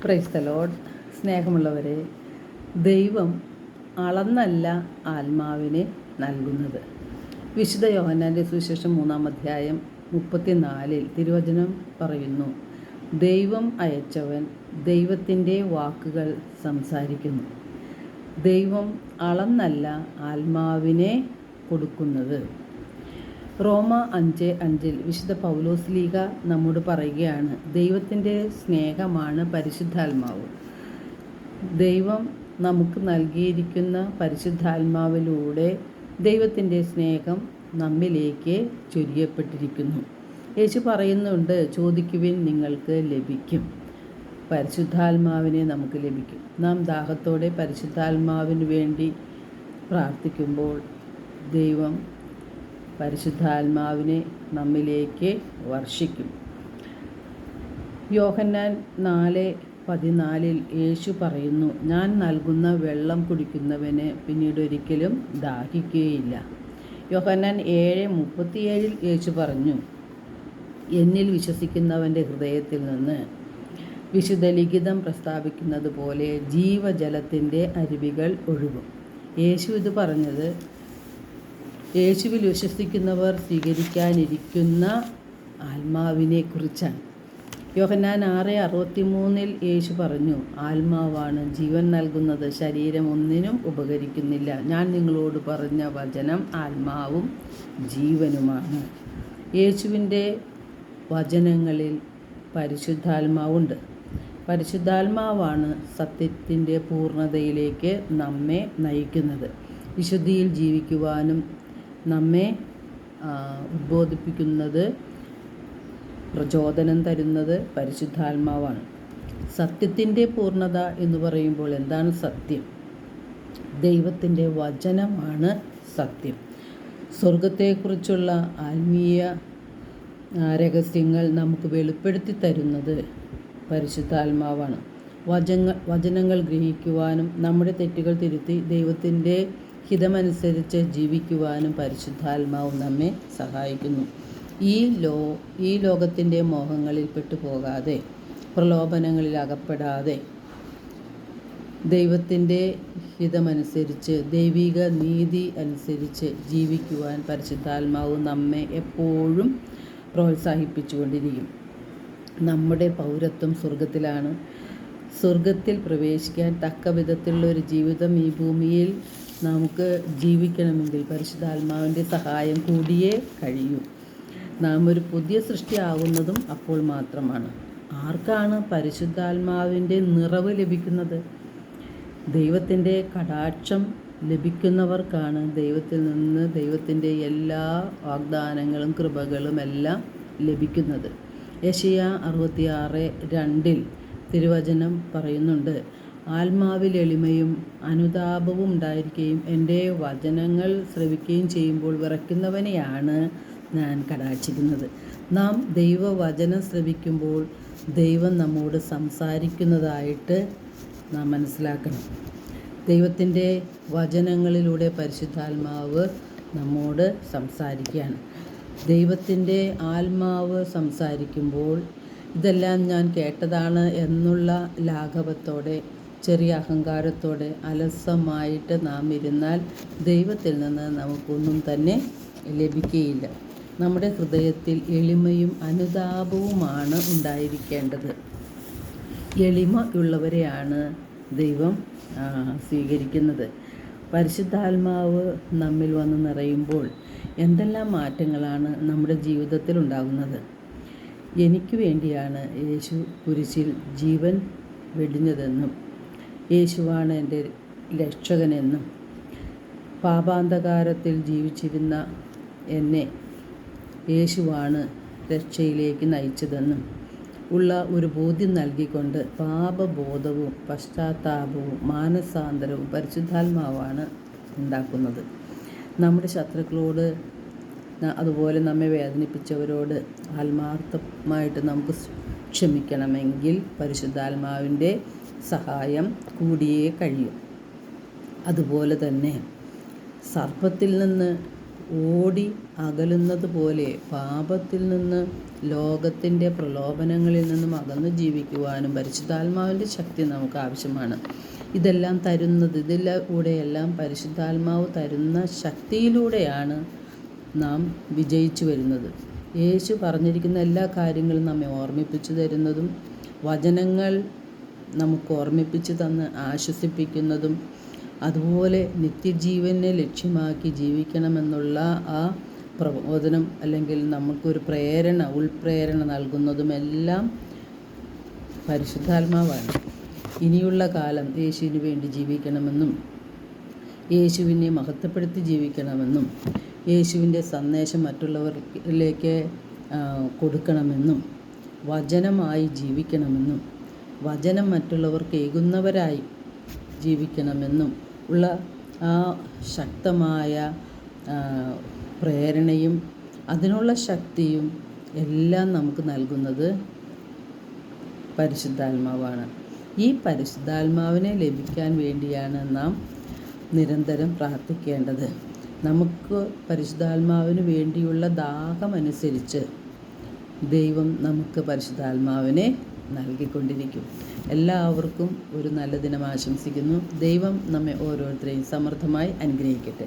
Praise the Lord. സ്നേഹമുള്ളവരെ, ദൈവം അളന്നല്ല ആത്മാവിനെ നൽകുന്നത്. വിശുദ്ധ യോഹന്നാൻ്റെ സുവിശേഷം 3-ാം അധ്യായം 34 തിരുവചനം പറയുന്നു, ദൈവം അയച്ചവൻ ദൈവത്തിൻ്റെ വാക്കുകൾ സംസാരിക്കുന്നു. ദൈവം അളന്നല്ല ആത്മാവിനെ കൊടുക്കുന്നത്. റോമ 5:5 വിശുദ്ധ പൗലോസ്ലീഹ നമ്മോട് പറയുകയാണ്, ദൈവത്തിൻ്റെ സ്നേഹമാണ് പരിശുദ്ധാത്മാവ്. ദൈവം നമുക്ക് നൽകിയിരിക്കുന്ന പരിശുദ്ധാത്മാവിലൂടെ ദൈവത്തിൻ്റെ സ്നേഹം നമ്മിലേക്ക് ചൊരിയപ്പെട്ടിരിക്കുന്നു. യേശു പറയുന്നുണ്ട്, ചോദിക്കുവിൻ നിങ്ങൾക്ക് ലഭിക്കും. പരിശുദ്ധാത്മാവിനെ നമുക്ക് ലഭിക്കും. നാം ദാഹത്തോടെ പരിശുദ്ധാത്മാവിന് വേണ്ടി പ്രാർത്ഥിക്കുമ്പോൾ ദൈവം പരിശുദ്ധാത്മാവിനെ നമ്മിലേക്ക് വർഷിക്കും. യോഹന്നാൻ 4:14 യേശു പറയുന്നു, ഞാൻ നൽകുന്ന വെള്ളം കുടിക്കുന്നവന് പിന്നീട് ഒരിക്കലും ദാഹിക്കുകയില്ല. യോഹന്നാൻ 7:37 യേശു പറഞ്ഞു, എന്നിൽ വിശ്വസിക്കുന്നവൻ്റെ ഹൃദയത്തിൽ നിന്ന് വിശുദ്ധ ലിഖിതം പ്രസ്താവിക്കുന്നത് പോലെ ജീവജലത്തിൻ്റെ അരുവികൾ ഒഴുകും. യേശു ഇത് പറഞ്ഞത് യേശുവിൽ വിശ്വസിക്കുന്നവർ സ്വീകരിക്കാനിരിക്കുന്ന ആത്മാവിനെ കുറിച്ചാണ്. യോഹന്നാൻ 6:63 യേശു പറഞ്ഞു, ആത്മാവാണ് ജീവൻ നൽകുന്നത്, ശരീരം ഒന്നിനും ഉപകരിക്കുന്നില്ല. ഞാൻ നിങ്ങളോട് പറഞ്ഞ വചനം ആത്മാവും ജീവനുമാണ്. യേശുവിൻ്റെ വചനങ്ങളിൽ പരിശുദ്ധാത്മാവുണ്ട്. പരിശുദ്ധാത്മാവാണ് സത്യത്തിൻ്റെ പൂർണ്ണതയിലേക്ക് നമ്മെ നയിക്കുന്നത്. വിശുദ്ധിയിൽ ജീവിക്കുവാനും നമ്മെ ഉദ്ബോധിപ്പിക്കുന്നത്, പ്രചോദനം തരുന്നത് പരിശുദ്ധാത്മാവാണ്. സത്യത്തിൻ്റെ പൂർണ്ണത എന്ന് പറയുമ്പോൾ എന്താണ് സത്യം? ദൈവത്തിൻ്റെ വചനമാണ് സത്യം. സ്വർഗത്തെക്കുറിച്ചുള്ള ആത്മീയ രഹസ്യങ്ങൾ നമുക്ക് വെളിപ്പെടുത്തി തരുന്നത് പരിശുദ്ധാത്മാവാണ്. വചനങ്ങൾ ഗ്രഹിക്കുവാനും നമ്മുടെ തെറ്റുകൾ തിരുത്തി ദൈവത്തിൻ്റെ ഹിതമനുസരിച്ച് ജീവിക്കുവാനും പരിശുദ്ധാത്മാവ് നമ്മെ സഹായിക്കുന്നു. ഈ ലോകത്തിൻ്റെ മോഹങ്ങളിൽ പെട്ടുപോകാതെ, പ്രലോഭനങ്ങളിൽ അകപ്പെടാതെ, ദൈവത്തിൻ്റെ ഹിതമനുസരിച്ച്, ദൈവിക നീതി അനുസരിച്ച് ജീവിക്കുവാൻ പരിശുദ്ധാത്മാവ് നമ്മെ എപ്പോഴും പ്രോത്സാഹിപ്പിച്ചുകൊണ്ടിരിക്കും. നമ്മുടെ പൗരത്വം സ്വർഗത്തിലാണ്. സ്വർഗത്തിൽ പ്രവേശിക്കാൻ തക്ക വിധത്തിലുള്ളൊരു ജീവിതം ഈ ഭൂമിയിൽ നമുക്ക് ജീവിക്കണമെങ്കിൽ പരിശുദ്ധാത്മാവിൻ്റെ സഹായം കൂടിയേ കഴിയൂ. നാം ഒരു പുതിയ സൃഷ്ടിയാകുന്നതും അപ്പോൾ മാത്രമാണ്. ആർക്കാണ് പരിശുദ്ധാത്മാവിൻ്റെ നിറവ് ലഭിക്കുന്നത്? ദൈവത്തിൻ്റെ കടാക്ഷം ലഭിക്കുന്നവർക്കാണ് ദൈവത്തിൽ നിന്ന് ദൈവത്തിൻ്റെ എല്ലാ വാഗ്ദാനങ്ങളും കൃപകളും എല്ലാം ലഭിക്കുന്നത്. യെശയ്യാ 66:2 തിരുവചനം പറയുന്നുണ്ട്, ആത്മാവിൽ എളിമയും അനുതാപവും ഉണ്ടായിരിക്കുകയും എൻ്റെ വചനങ്ങൾ ശ്രവിക്കുകയും ചെയ്യുമ്പോൾ വിറയ്ക്കുന്നവനെയാണ് ഞാൻ കടാക്ഷിക്കുന്നത്. നാം ദൈവവചനം ശ്രവിക്കുമ്പോൾ ദൈവം നമ്മോട് സംസാരിക്കുന്നതായിട്ട് നാം മനസ്സിലാക്കണം. ദൈവത്തിൻ്റെ വചനങ്ങളിലൂടെ പരിശുദ്ധാത്മാവ് നമ്മോട് സംസാരിക്കുകയാണ്. ദൈവത്തിൻ്റെ ആത്മാവ് സംസാരിക്കുമ്പോൾ ഇതെല്ലാം ഞാൻ കേട്ടതാണ് എന്നുള്ള ലാഘവത്തോടെ, ചെറിയ അഹങ്കാരത്തോടെ, അലസമായിട്ട് നാം ഇരുന്നാൽ ദൈവത്തിൽ നിന്ന് നമുക്കൊന്നും തന്നെ ലഭിക്കുകയില്ല. നമ്മുടെ ഹൃദയത്തിൽ എളിമയും അനുതാപവുമാണ് ഉണ്ടായിരിക്കേണ്ടത്. എളിമയുള്ളവരെയാണ് ദൈവം സ്വീകരിക്കുന്നത്. പരിശുദ്ധാത്മാവ് നമ്മിൽ വന്ന് നിറയുമ്പോൾ എന്തെല്ലാം മാറ്റങ്ങളാണ് നമ്മുടെ ജീവിതത്തിൽ ഉണ്ടാകുന്നത്. എനിക്ക് വേണ്ടിയാണ് യേശു കുരിശിൽ ജീവൻ വെടിഞ്ഞതെന്നും യേശുവാണ് എൻ്റെ രക്ഷകനെന്നും പാപാന്ധകാരത്തിൽ ജീവിച്ചിരുന്ന എന്നെ യേശുവാണ് രക്ഷയിലേക്ക് നയിച്ചതെന്നും ഉള്ള ഒരു ബോധ്യം നൽകിക്കൊണ്ട് പാപബോധവും പശ്ചാത്താപവും മാനസാന്തരവും പരിശുദ്ധാത്മാവാണ് ഉണ്ടാക്കുന്നത്. നമ്മുടെ ശത്രുക്കളോട്, അതുപോലെ നമ്മെ വേദനിപ്പിച്ചവരോട് ആത്മാർത്ഥമായിട്ട് നമുക്ക് ക്ഷമിക്കണമെങ്കിൽ പരിശുദ്ധാത്മാവിൻ്റെ സഹായം കൂടിയേ കഴിയും. അതുപോലെ തന്നെ സർപ്പത്തിൽ നിന്ന് ഓടി അകലുന്നത് പോലെ പാപത്തിൽ നിന്ന്, ലോകത്തിൻ്റെ പ്രലോഭനങ്ങളിൽ നിന്നും അകന്ന് ജീവിക്കുവാനും പരിശുദ്ധാത്മാവിൻ്റെ ശക്തി നമുക്ക് ആവശ്യമാണ്. ഇതെല്ലാം തരുന്നത്, ഇതിലൂടെയെല്ലാം പരിശുദ്ധാത്മാവ് തരുന്ന ശക്തിയിലൂടെയാണ് നാം വിജയിച്ചു വരുന്നത്. യേശു പറഞ്ഞിരിക്കുന്ന എല്ലാ കാര്യങ്ങളും നമ്മെ ഓർമ്മിപ്പിച്ചു തരുന്നതും വചനങ്ങൾ നമുക്ക് ഓർമ്മിപ്പിച്ച് തന്ന് ആശ്വസിപ്പിക്കുന്നതും അതുപോലെ നിത്യജീവനെ ലക്ഷ്യമാക്കി ജീവിക്കണമെന്നുള്ള ആ പ്രബോധനം അല്ലെങ്കിൽ നമുക്കൊരു ഉൾപ്രേരണ നൽകുന്നതുമെല്ലാം പരിശുദ്ധാത്മാവാണ്. ഇനിയുള്ള കാലം യേശുവിന് വേണ്ടി ജീവിക്കണമെന്നും യേശുവിനെ മഹത്വപ്പെടുത്തി ജീവിക്കണമെന്നും യേശുവിൻ്റെ സന്ദേശം മറ്റുള്ളവരിലേക്ക് കൊടുക്കണമെന്നും വചനമായി ജീവിക്കണമെന്നും വചനം മറ്റുള്ളവർക്ക് ഏകുന്നവരായി ജീവിക്കണമെന്നും ഉള്ള ആ ശക്തമായ പ്രേരണയും അതിനുള്ള ശക്തിയും എല്ലാം നമുക്ക് നൽകുന്നത് പരിശുദ്ധാത്മാവാണ്. ഈ പരിശുദ്ധാത്മാവിനെ ലഭിക്കാൻ വേണ്ടിയാണ് നാം നിരന്തരം പ്രാർത്ഥിക്കേണ്ടത്. നമുക്ക് പരിശുദ്ധാത്മാവിന് വേണ്ടിയുള്ള ദാഹമനുസരിച്ച് ദൈവം നമുക്ക് പരിശുദ്ധാത്മാവിനെ നൽകിക്കൊണ്ടിരിക്കും. എല്ലാവർക്കും ഒരു നല്ല ദിനം ആശംസിക്കുന്നു. ദൈവം നമ്മെ ഓരോരുത്തരെയും സമൃദ്ധമായി അനുഗ്രഹിക്കട്ടെ.